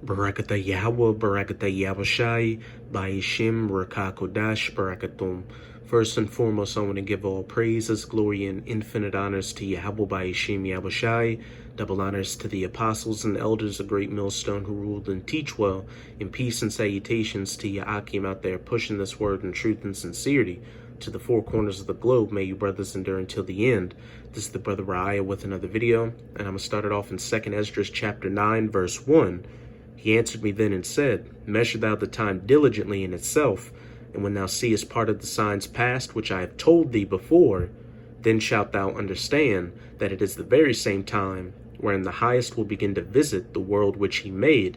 Barakata Yahweh, Barakata Yahushai, Ba'ishim, Rakakodash, Barakatum. First and foremost, I want to give all praises, glory, and infinite honors to Yahweh, Ba'ishim, Yahushai. Double honors to the apostles and elders of Great Millstone who ruled and teach well. And peace and salutations to Ya'akim out there pushing this word in truth and sincerity. To the four corners of the globe, may you brothers endure until the end. This is the brother Raya with another video, and I'm going to start it off in 2nd Esdras chapter 9, verse 1. He answered me then and said, Measure thou the time diligently in itself, and when thou seest part of the signs past, which I have told thee before, then shalt thou understand that it is the very same time wherein the highest will begin to visit the world which he made.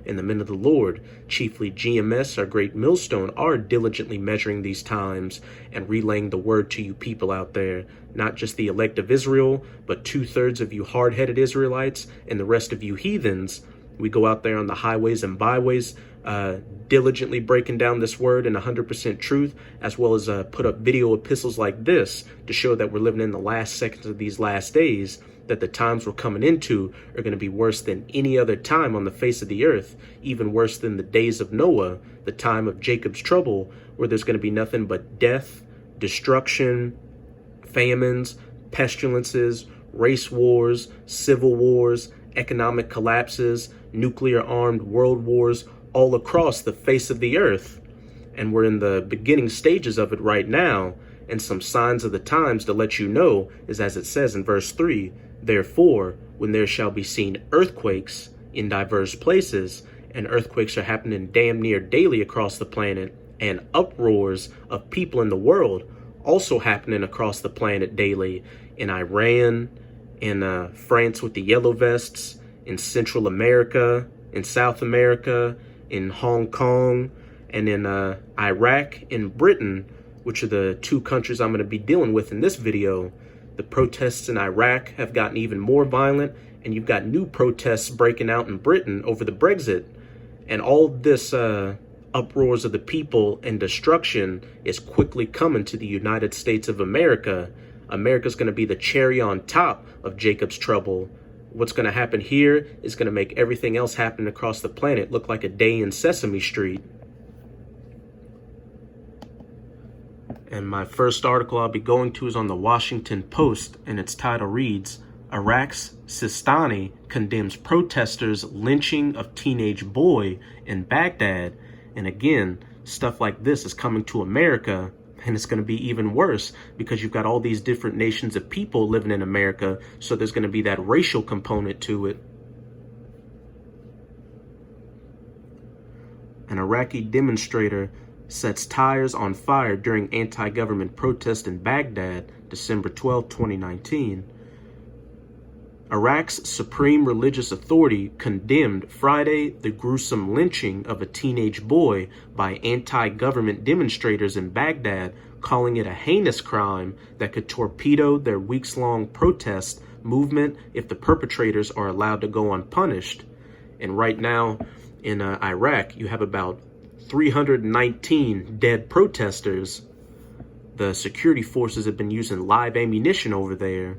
And the men of the Lord, chiefly GMS, our great millstone, are diligently measuring these times and relaying the word to you people out there, not just the elect of Israel, but 2/3 of you hard-headed Israelites and the rest of you heathens. We go out there on the highways and byways, diligently breaking down this word in 100% truth, as well as put up video epistles like this to show that we're living in the last seconds of these last days, that the times we're coming into are going to be worse than any other time on the face of the earth, even worse than the days of Noah, the time of Jacob's trouble, where there's going to be nothing but death, destruction, famines, pestilences, race wars, civil wars, economic collapses, nuclear-armed world wars all across the face of the earth. And we're in the beginning stages of it right now, and some signs of the times to let you know is as it says in verse 3, Therefore, when there shall be seen earthquakes in diverse places, and earthquakes are happening damn near daily across the planet, and uproars of people in the world also happening across the planet daily, in Iran, in France with the yellow vests, in Central America, in South America, in Hong Kong, and in Iraq and Britain, which are the two countries I'm going to be dealing with in this video. The protests in Iraq have gotten even more violent, and you've got new protests breaking out in Britain over the Brexit. And all this uproars of the people and destruction is quickly coming to the United States of America. America's going to be the cherry on top of Jacob's trouble. What's going to happen here is going to make everything else happening across the planet look like a day in Sesame Street. And my first article I'll be going to is on the Washington Post, and its title reads, Iraq's Sistani condemns protesters' lynching of teenage boy in Baghdad. And again, stuff like this is coming to America, and it's going to be even worse because you've got all these different nations of people living in America, so there's going to be that racial component to it. An Iraqi demonstrator sets tires on fire during anti-government protest in Baghdad, December 12, 2019. Iraq's Supreme Religious Authority condemned Friday the gruesome lynching of a teenage boy by anti-government demonstrators in Baghdad, calling it a heinous crime that could torpedo their weeks-long protest movement if the perpetrators are allowed to go unpunished. And right now in Iraq, you have about 319 dead protesters. The security forces have been using live ammunition over there.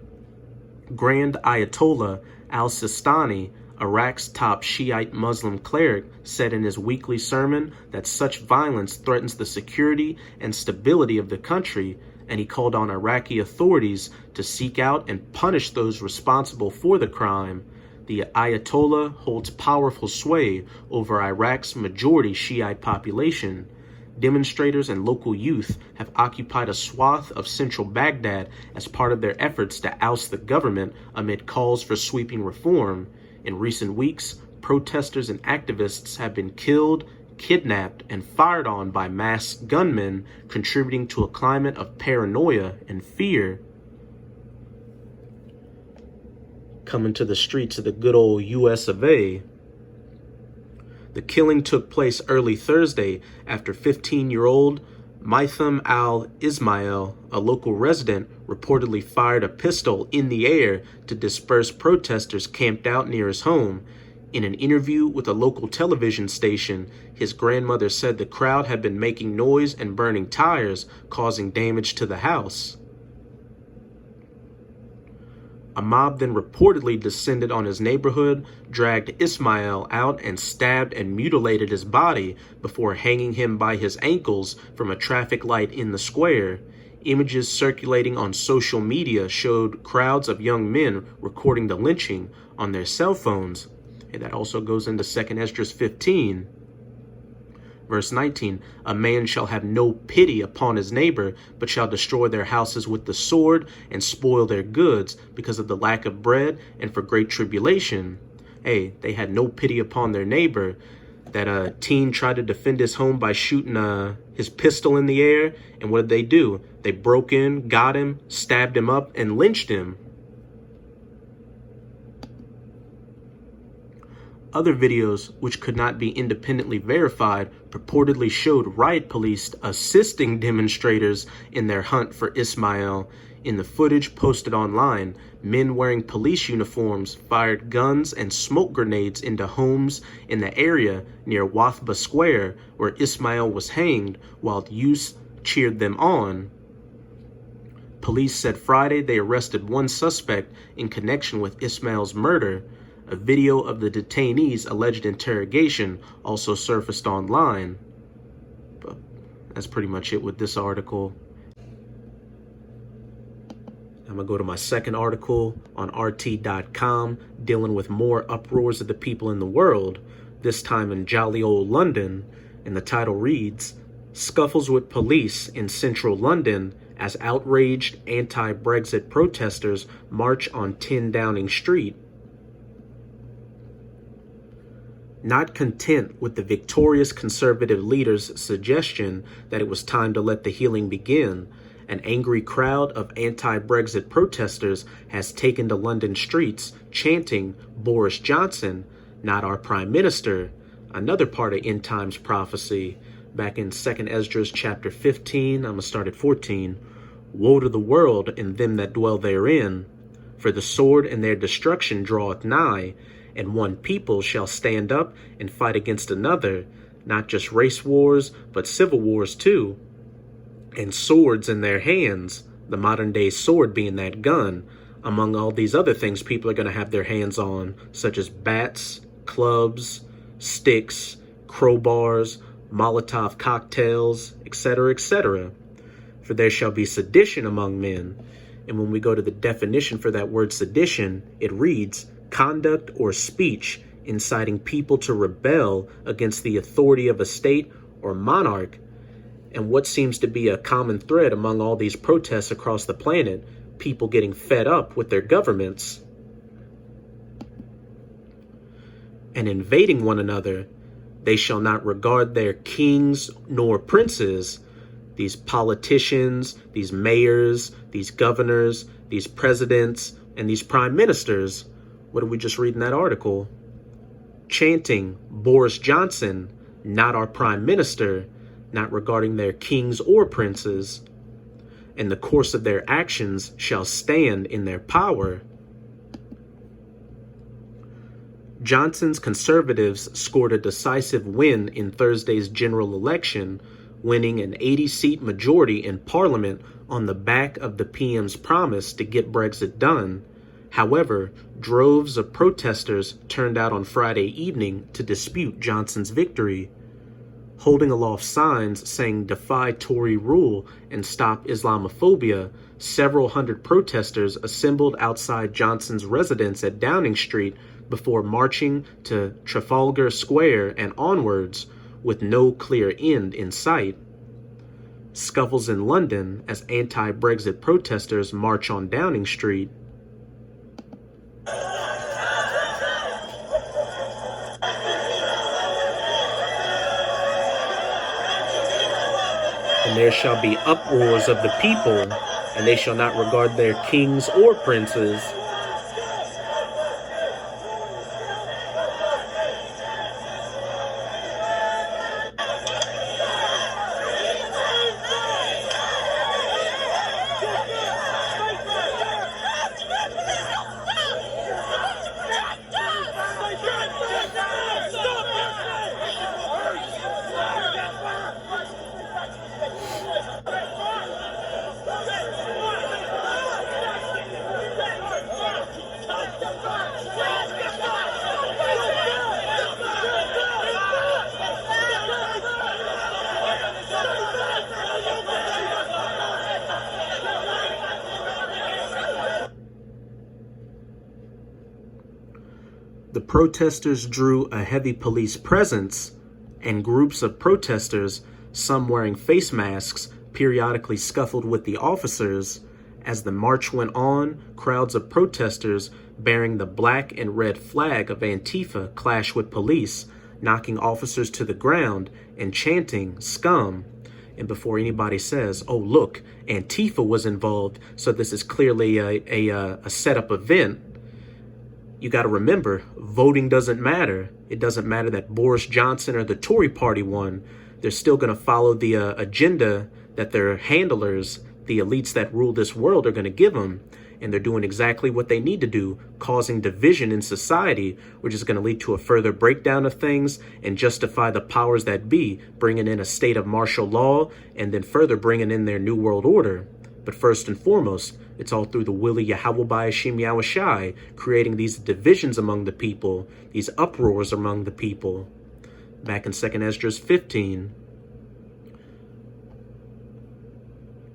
Grand Ayatollah al-Sistani, Iraq's top Shiite Muslim cleric, said in his weekly sermon that such violence threatens the security and stability of the country, and he called on Iraqi authorities to seek out and punish those responsible for the crime. The Ayatollah holds powerful sway over Iraq's majority Shiite population. Demonstrators and local youth have occupied a swath of central Baghdad as part of their efforts to oust the government amid calls for sweeping reform. In recent weeks, protesters and activists have been killed, kidnapped, and fired on by masked gunmen, contributing to a climate of paranoia and fear. Coming to the streets of the good old US of A. The killing took place early Thursday after 15-year-old Maitham al-Ismail, a local resident, reportedly fired a pistol in the air to disperse protesters camped out near his home. In an interview with a local television station, his grandmother said the crowd had been making noise and burning tires, causing damage to the house. A mob then reportedly descended on his neighborhood, dragged Ismail out, and stabbed and mutilated his body before hanging him by his ankles from a traffic light in the square. Images circulating on social media showed crowds of young men recording the lynching on their cell phones. And that also goes into 2 Esdras 15. Verse 19, a man shall have no pity upon his neighbor, but shall destroy their houses with the sword and spoil their goods because of the lack of bread and for great tribulation. Hey, they had no pity upon their neighbor. That teen tried to defend his home by shooting his pistol in the air. And what did they do? They broke in, got him, stabbed him up, and lynched him. Other videos, which could not be independently verified, purportedly showed riot police assisting demonstrators in their hunt for Ismail. In the footage posted online, men wearing police uniforms fired guns and smoke grenades into homes in the area near Wathba Square, where Ismail was hanged, while youths cheered them on. Police said Friday they arrested one suspect in connection with Ismail's murder. A video of the detainee's alleged interrogation also surfaced online. But that's pretty much it with this article. I'm going to go to my second article on RT.com, dealing with more uproars of the people in the world, this time in jolly old London. And the title reads, Scuffles with Police in Central London as outraged anti-Brexit protesters march on 10 Downing Street. Not content with the victorious Conservative leader's suggestion that it was time to let the healing begin, an angry crowd of anti-Brexit protesters has taken to London streets, chanting, Boris Johnson, not our Prime Minister, another part of end times prophecy. Back in 2 Esdras chapter 15, I'm going to start at 14. Woe to the world and them that dwell therein, for the sword and their destruction draweth nigh, and one people shall stand up and fight against another, not just race wars, but civil wars too, and swords in their hands, the modern day sword being that gun, among all these other things people are going to have their hands on, such as bats, clubs, sticks, crowbars, Molotov cocktails, etc., etc. For there shall be sedition among men. And when we go to the definition for that word sedition, it reads, conduct or speech inciting people to rebel against the authority of a state or monarch. And what seems to be a common thread among all these protests across the planet, people getting fed up with their governments and invading one another. They shall not regard their kings nor princes, these politicians, these mayors, these governors, these presidents, and these prime ministers. What did we just read in that article? Chanting, Boris Johnson, not our prime minister, not regarding their kings or princes. And the course of their actions shall stand in their power. Johnson's Conservatives scored a decisive win in Thursday's general election, winning an 80-seat majority in Parliament on the back of the PM's promise to get Brexit done. However, droves of protesters turned out on Friday evening to dispute Johnson's victory. Holding aloft signs saying defy Tory rule and stop Islamophobia, several hundred protesters assembled outside Johnson's residence at Downing Street before marching to Trafalgar Square and onwards, with no clear end in sight. Scuffles in London as anti-Brexit protesters march on Downing Street. And there shall be uproars of the people, and they shall not regard their kings or princes. The protesters drew a heavy police presence, and groups of protesters, some wearing face masks, periodically scuffled with the officers. As the march went on, crowds of protesters bearing the black and red flag of Antifa clashed with police, knocking officers to the ground and chanting "scum." And before anybody says, "Oh look, Antifa was involved, so this is clearly a setup event," you got to remember, voting doesn't matter. It doesn't matter that Boris Johnson or the Tory party won. They're still going to follow the agenda that their handlers, the elites that rule this world, are going to give them. And they're doing exactly what they need to do, causing division in society, which is going to lead to a further breakdown of things and justify the powers that be, bringing in a state of martial law and then further bringing in their new world order. But first and foremost, it's all through the will of Yahweh Ba'ashim Yahushai, creating these divisions among the people, these uproars among the people. Back in 2nd Esdras 15.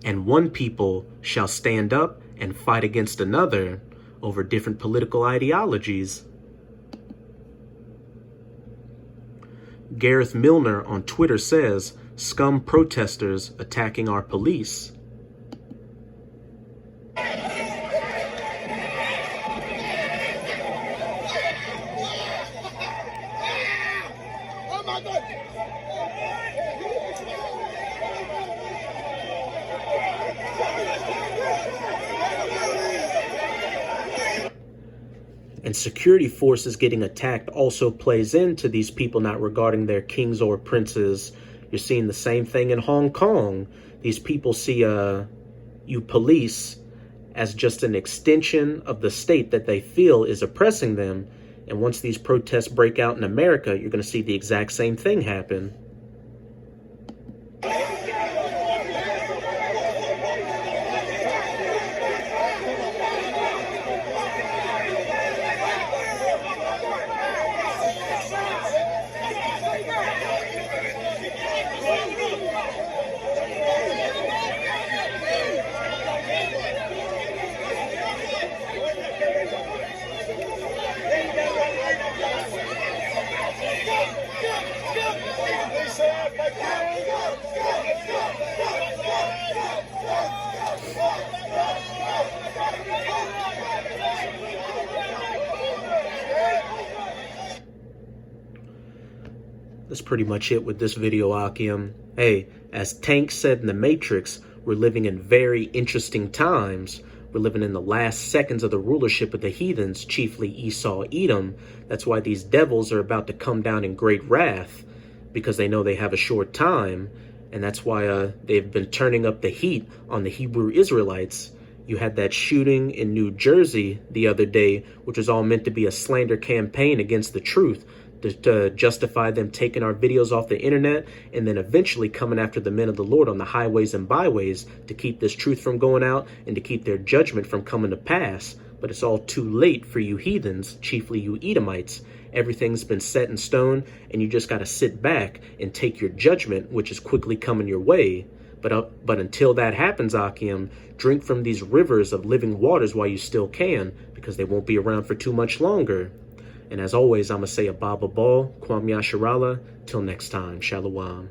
And one people shall stand up and fight against another over different political ideologies. Gareth Milner on Twitter says, "Scum protesters attacking our police." And security forces getting attacked also plays into these people not regarding their kings or princes. You're seeing the same thing in Hong Kong. These people see you police as just an extension of the state that they feel is oppressing them. And once these protests break out in America, you're going to see the exact same thing happen. That's pretty much it with this video, Akim. Hey, as Tank said in The Matrix, we're living in very interesting times. We're living in the last seconds of the rulership of the heathens, chiefly Esau, Edom. That's why these devils are about to come down in great wrath, because they know they have a short time. And that's why they've been turning up the heat on the Hebrew Israelites. You had that shooting in New Jersey the other day, which was all meant to be a slander campaign against the truth, to justify them taking our videos off the internet and then eventually coming after the men of the Lord on the highways and byways to keep this truth from going out and to keep their judgment from coming to pass. But it's all too late for you heathens, chiefly you Edomites. Everything's been set in stone, and you just got to sit back and take your judgment, which is quickly coming your way. But until that happens, Akim, drink from these rivers of living waters while you still can, because they won't be around for too much longer. And as always, I'm going to say Abba Ball, Kwam Yasharala. Till next time, Shalom.